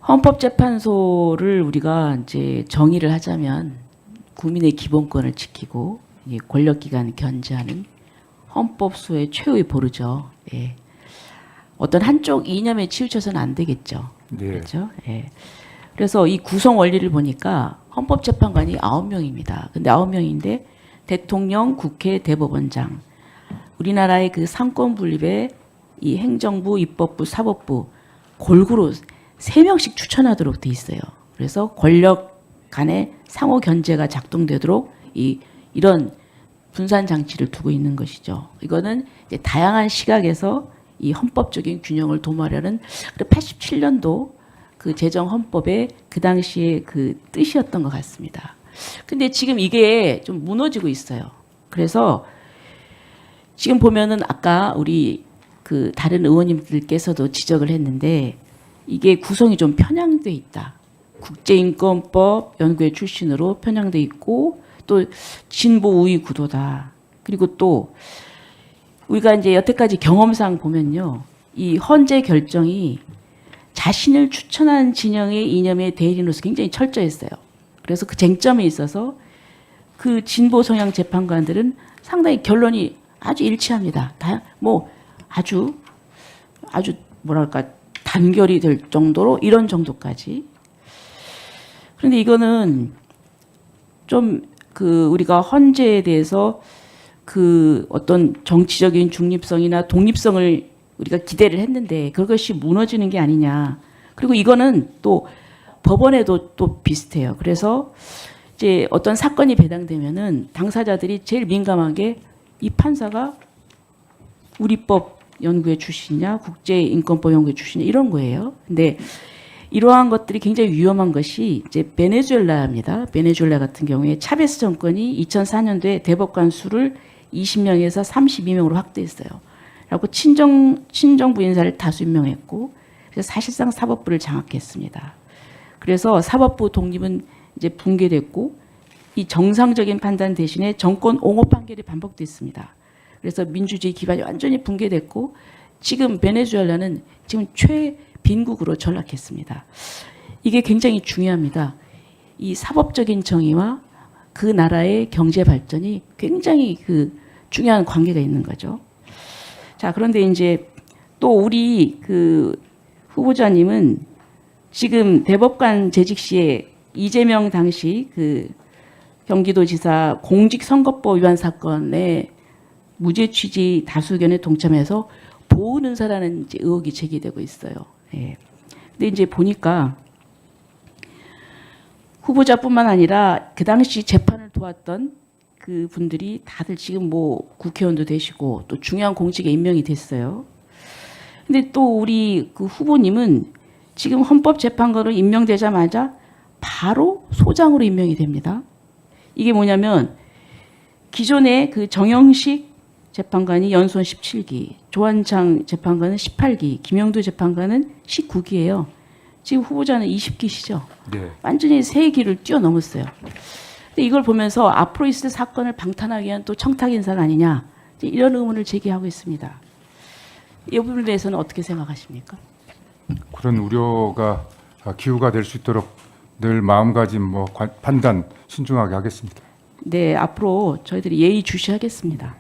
헌법재판소를 우리가 이제 정의를 하자면 국민의 기본권을 지키고 권력기관을 견제하는 헌법소의 최후의 보루죠. 예. 어떤 한쪽 이념에 치우쳐서는 안 되겠죠. 네. 그렇죠? 예. 그래서 이 구성 원리를 보니까 헌법재판관이 9명입니다. 근데 9명인데 대통령, 국회, 대법원장, 우리나라의 그 상권 분립에 이 행정부, 입법부, 사법부 골고루 3명씩 추천하도록 돼 있어요. 그래서 권력 간의 상호 견제가 작동되도록 이런 분산 장치를 두고 있는 것이죠. 이거는 이제 다양한 시각에서 이 헌법적인 균형을 도모하려는 87년도 그 제정 헌법의 그 당시에 그 뜻이었던 것 같습니다. 근데 지금 이게 좀 무너지고 있어요. 그래서 지금 보면은 아까 우리 그 다른 의원님들께서도 지적을 했는데 이게 구성이 좀 편향돼 있다. 국제인권법 연구회 출신으로 편향돼 있고 또 진보 우위 구도다. 그리고 또 우리가 이제 여태까지 경험상 보면요, 이 헌재 결정이 자신을 추천한 진영의 이념의 대리인으로서 굉장히 철저했어요. 그래서 그 쟁점에 있어서 그 진보 성향 재판관들은 상당히 결론이 아주 일치합니다. 다 뭐 아주 뭐랄까 단결이 될 정도로 이런 정도까지. 그런데 이거는 좀 그 우리가 헌재에 대해서 그 어떤 정치적인 중립성이나 독립성을 우리가 기대를 했는데 그것이 무너지는 게 아니냐. 그리고 이거는 또 법원에도 또 비슷해요. 그래서 이제 어떤 사건이 배당되면은 당사자들이 제일 민감한 게 이 판사가 우리법 연구회 출신이냐, 국제인권법 연구회 출신이냐 이런 거예요. 근데 이러한 것들이 굉장히 위험한 것이 이제 베네수엘라입니다. 베네수엘라 같은 경우에 차베스 정권이 2004년도에 대법관 수를 20명에서 32명으로 확대했어요. 그리고 친정부 인사를 다수 임명했고, 그래서 사실상 사법부를 장악했습니다. 그래서 사법부 독립은 이제 붕괴됐고, 이 정상적인 판단 대신에 정권 옹호 판결이 반복됐습니다. 그래서 민주주의 기반이 완전히 붕괴됐고, 지금 베네수엘라는 지금 최빈국으로 전락했습니다. 이게 굉장히 중요합니다. 이 사법적인 정의와 그 나라의 경제 발전이 굉장히 그 중요한 관계가 있는 거죠. 자, 그런데 이제 또 우리 그 후보자님은 지금 대법관 재직 시에 이재명 당시 그 경기도지사 공직선거법 위반 사건에 무죄 취지 다수 의견에 동참해서 보훈 의사라는 이제 의혹이 제기되고 있어요. 예. 근데 이제 보니까 후보자뿐만 아니라 그 당시 재판을 도왔던 그 분들이 다들 지금 뭐 국회의원도 되시고 또 중요한 공직에 임명이 됐어요. 근데 또 우리 그 후보님은 지금 헌법재판관으로 임명되자마자 바로 소장으로 임명이 됩니다. 이게 뭐냐면 기존에 그 정영식 재판관이 연수원 17기, 조한창 재판관은 18기, 김영두 재판관은 19기예요. 지금 후보자는 20기시죠. 네. 완전히 3기를 뛰어넘었어요. 근데 이걸 보면서 앞으로 있을 사건을 방탄하기 위한 또 청탁 인사가 아니냐, 이런 의문을 제기하고 있습니다. 이 부분에 대해서는 어떻게 생각하십니까? 그런 우려가 기후가 될 수 있도록 늘 마음가짐, 판단 신중하게 하겠습니다. 네, 앞으로 저희들이 예의주시하겠습니다.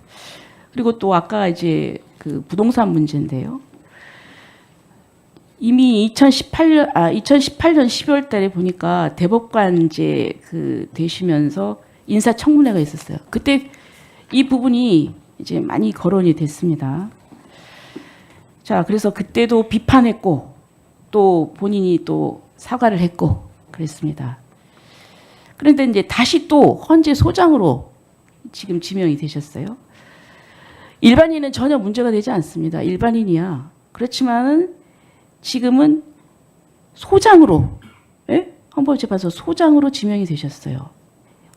그리고 또 아까 이제 그 부동산 문제인데요. 이미 2018년 12월 달에 보니까 대법관 이제 그 되시면서 인사청문회가 있었어요. 그때 이 부분이 이제 많이 거론이 됐습니다. 자, 그래서 그때도 비판했고 또 본인이 또 사과를 했고 그랬습니다. 그런데 이제 다시 또 헌재 소장으로 지금 지명이 되셨어요. 일반인은 전혀 문제가 되지 않습니다. 일반인이야. 그렇지만은 지금은 소장으로, 예? 헌법재판소 소장으로 지명이 되셨어요.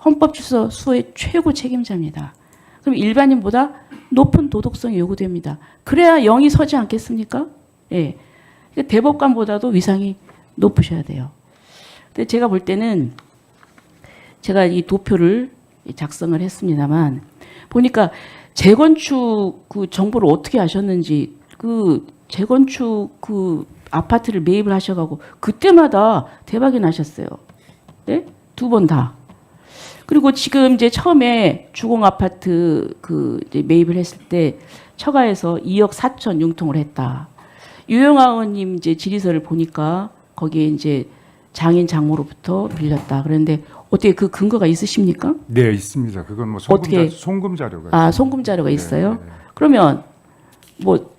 헌법재판소의 최고 책임자입니다. 그럼 일반인보다 높은 도덕성이 요구됩니다. 그래야 영이 서지 않겠습니까? 예. 그러니까 대법관보다도 위상이 높으셔야 돼요. 근데 제가 볼 때는 제가 이 도표를 작성을 했습니다만 보니까 재건축 그 정보를 어떻게 아셨는지 그 재건축 그 아파트를 매입을 하셔가고 그때마다 대박이 나셨어요. 네? 2번 다. 그리고 지금 이제 처음에 주공 아파트 그 이제 매입을 했을 때 처가에서 2억 4천 융통을 했다. 유영아 의원님 이제 질의서를 보니까 거기에 이제 장인 장모로부터 빌렸다. 그런데 어떻게 그 근거가 있으십니까? 네, 있습니다. 그건 뭐 어떻게? 송금 자료가 아, 있습니다. 송금 자료가 있어요? 네, 네. 그러면 뭐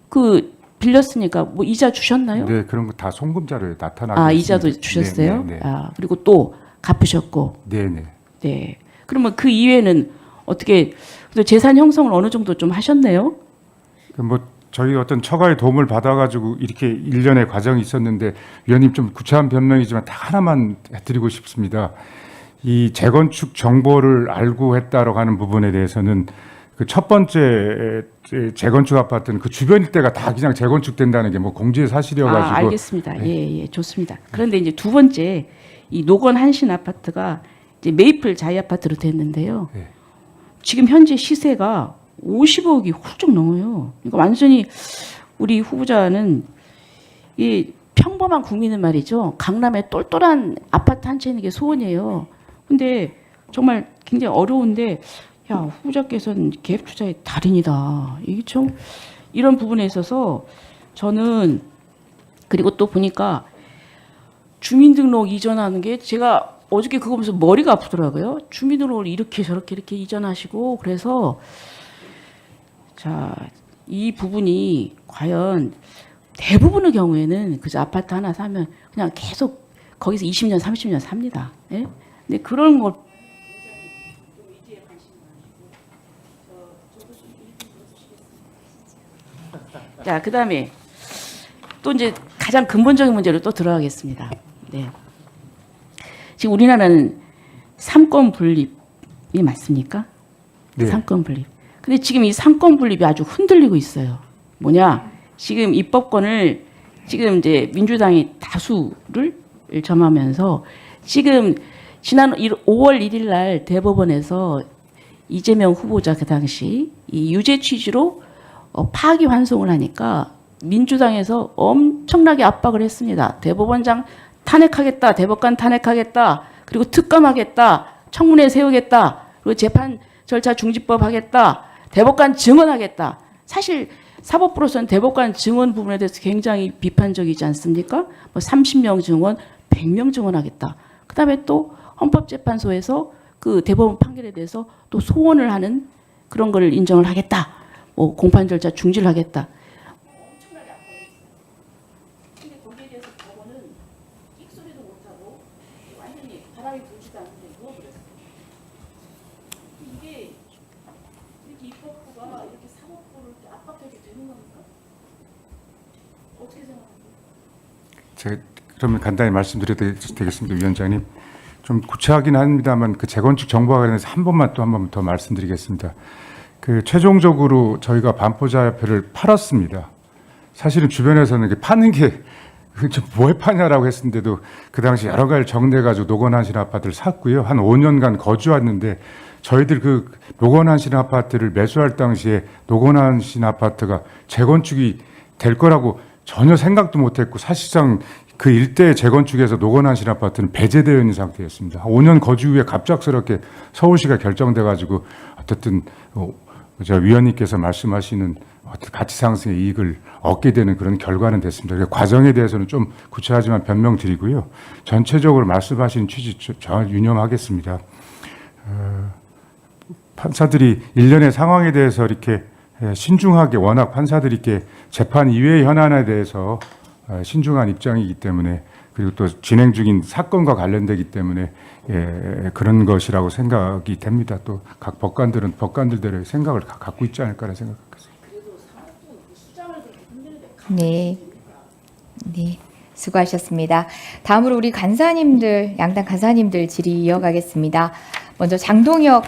그 빌렸으니까 뭐 이자 주셨나요? 네, 그런 거 다 송금 자료에 나타나고 아, 있습니다. 이자도 주셨어요? 네, 네, 네. 아, 그리고 또 갚으셨고. 네, 네. 네. 그러면 그 이외에는 어떻게 또 재산 형성을 어느 정도 좀 하셨네요? 뭐 저희 어떤 처가의 도움을 받아가지고 이렇게 일련의 과정이 있었는데 위원님 좀 구차한 변명이지만 딱 하나만 해드리고 싶습니다. 이 재건축 정보를 알고 했다라고 하는 부분에 대해서는 그 첫 번째 재건축 아파트는 그 주변 일대가 다 그냥 재건축된다는 게 뭐 공지의 사실이어가지고. 아, 알겠습니다. 네. 예, 예, 좋습니다. 그런데 이제 두 번째 이 노건 한신 아파트가 이제 메이플 자이 아파트로 됐는데요. 네. 지금 현재 시세가 50억이 훌쩍 넘어요. 그러니까 완전히 우리 후보자는 이 평범한 국민은 말이죠. 강남에 똘똘한 아파트 한 채 있는 게 소원이에요. 근데 정말 굉장히 어려운데 야, 후보자께서는 갭 투자의 달인이다. 이게 좀 이런 부분에 있어서 저는 그리고 또 보니까 주민등록 이전하는 게 제가 어저께 그거 보면서 머리가 아프더라고요. 주민등록을 이렇게 저렇게 이렇게 이전하시고 그래서 자, 이 부분이 과연 대부분의 경우에는 그저 아파트 하나 사면 그냥 계속 거기서 20년, 30년 삽니다. 예? 근데 그런 걸 자, 그다음에 또 이제 가장 근본적인 문제로 또 들어가겠습니다. 네. 지금 우리나라는 삼권 분립이 맞습니까? 네. 삼권 분립. 근데 지금 이 삼권 분립이 아주 흔들리고 있어요. 뭐냐? 지금 입법권을 지금 이제 민주당이 다수를 점하면서 지금 지난 5월 1일 날 대법원에서 이재명 후보자 그 당시 이 유죄 취지로 파기환송을 하니까 민주당에서 엄청나게 압박을 했습니다. 대법원장 탄핵하겠다, 대법관 탄핵하겠다, 그리고 특검하겠다, 청문회 세우겠다, 그리고 재판 절차 중지법 하겠다, 대법관 증언하겠다. 사실 사법부로서는 대법관 증언 부분에 대해서 굉장히 비판적이지 않습니까? 뭐 30명 증언, 100명 증언하겠다. 그다음에 또 헌법재판소에서 그 대법원 판결에 대해서 또 소원을 하는 그런 걸 인정을 하겠다. 뭐 공판 절차 중지를 하겠다. 엄청나게 압박했어요. 근데 거기에 대해서 법원은 끽소리도 못하고 완전히 바람이 불지도 않는데 누워버렸어요. 이게 이렇게 입법부가 이렇게 사법부를 이렇게 압박하게 되는 겁니까? 어떻게 생각하세요? 제가 그러면 간단히 말씀드려도 되겠습니다, 위원장님. 좀 구체하긴 합니다만 그 재건축 정보와 관련해서 한 번만 더 말씀드리겠습니다. 그 최종적으로 저희가 반포자협회를 팔았습니다. 사실은 주변에서는 이게 파는 게 뭐에 파냐라고 했는데도 그 당시 여러 가지 정리해가지고 노건한신 아파트를 샀고요. 한 5년간 거주했는데 저희들 그 노건한신 아파트를 매수할 당시에 노건한신 아파트가 재건축이 될 거라고 전혀 생각도 못했고 사실상 그 일대 재건축에서 노건한신 아파트는 배제되어 있는 상태였습니다. 5년 거주 후에 갑작스럽게 서울시가 결정돼가지고 어쨌든 저 위원님께서 말씀하시는 어떤 가치 상승의 이익을 얻게 되는 그런 결과는 됐습니다. 그 과정에 대해서는 좀 구체하지만 변명드리고요. 전체적으로 말씀하신 취지 저 유념하겠습니다. 판사들이 일련의 상황에 대해서 이렇게 신중하게 워낙 판사들이 이렇게 재판 이외의 현안에 대해서 신중한 입장이기 때문에 그리고 또 진행 중인 사건과 관련되기 때문에 그런 것이라고 생각이 됩니다. 또 각 법관들은 법관들대로의 생각을 갖고 있지 않을까라는 생각합니다. 네. 네. 수고하셨습니다. 다음으로 우리 간사님들, 양당 간사님들 질의 이어가겠습니다. 먼저 장동혁